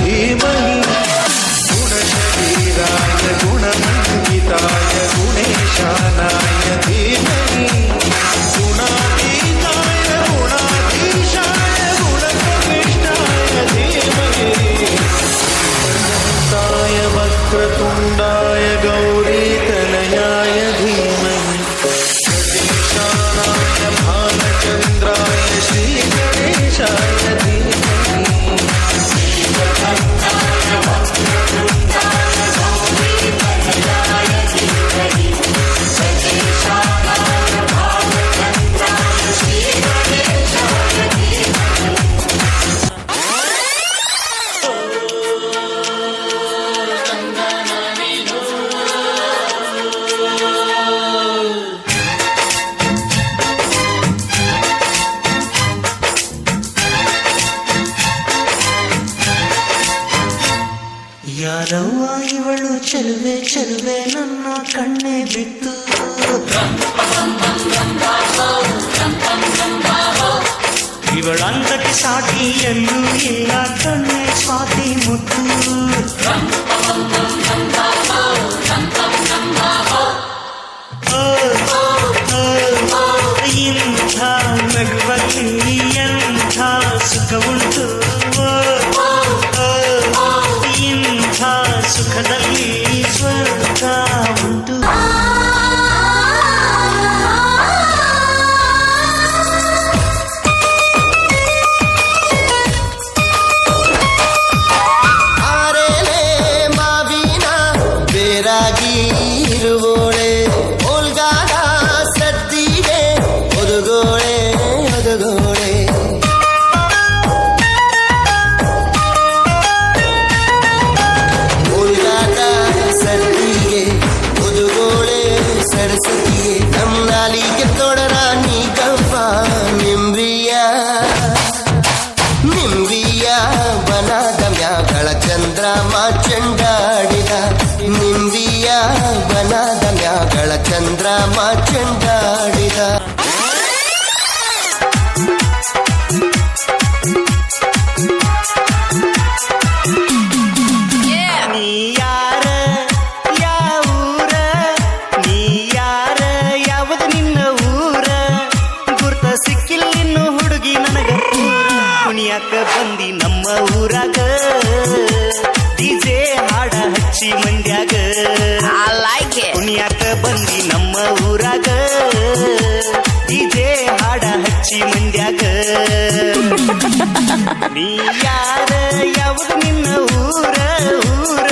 धीमहि गुणशरीराय गुणमण्डिताय गुणेशानाय धीमहि गुणातीताय गुणाधीशाय गुणप्रविष्टाय धीमहि अनन्ताय वक्रतुण्डाय गौरीतनयाय धीमहि गणेशानाय भालचन्द्राय श्रीगणेशाय धीमहि ಯಾರವ್ವ ಇವಳು ಚೆಲುವೆ ಚೆಲುವೆ ನನ್ನ ಕಣ್ಣೆ ಬಿತ್ತು ಇವಳಂದಕ್ಕೆ ಸಾಟಿ ಎಲ್ಲೂ ಇಲ್ಲ ಕಣ್ಣೆ ಸ್ವಾತಿ ಮುತ್ತು ಇಂಥ ನಗುವಲ್ಲಿ ಎಂಥ ಸುಖ ಉಂಟು ಇಂಥ ಸುಖದಲ್ಲಿ ಸ್ವರ್ಗ ಉಂಟು ಆರೇಲೆ ಮಾವಿನ ಬೇರಾಗಿ ಇರುವೋಳೆ ಓಲ್ಗಾದ ಸದ್ದಿಗೆ ಒದಗೋಳೆ ಒದಗೋಳೆ ಸರ್ದಿಗೆ ಮುದುಗೋಳೆ ಸರಸ್ವತಿಗೆ ನಮ್ನಾಲಿಗೆ ತೊಡರಾಣಿ ಕಂಪ ನಿಂಬ್ರಿಯ ಬನದ ಮ್ಯಾಗಳ ಚಂದ್ರಮ ಚೆಂಡಾಡಿದ ನಿಂಬಿಯ ಬನದ ಮ್ಯಾಗಳ ಚಂದ್ರಮ ಚೆಂಡಾಡಿದ ಬಂದಿ ನಮ್ಮ ಊರಾಗ ಡಿಜೆ ಹಾಡ ಹಚ್ಚಿ ಮಂಡ್ಯಾಗ ಕುಣಿಯಾಕ ಬಂದಿ ನಮ್ಮ ಊರಾಗ ಡಿಜೆ ಹಾಡ ಹಚ್ಚಿ ಮಂಡ್ಯಾಗ ನೀ ಯಾರ ಯಾವುದು ನಿನ್ನ ಊರ ಊರ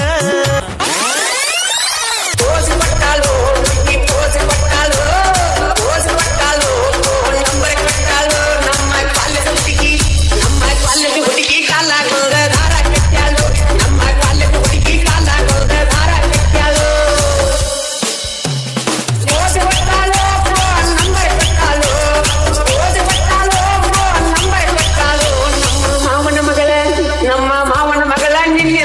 ನಮ್ಮ ಮಾವನ ಮಗಳ ನಿನ್ನೆ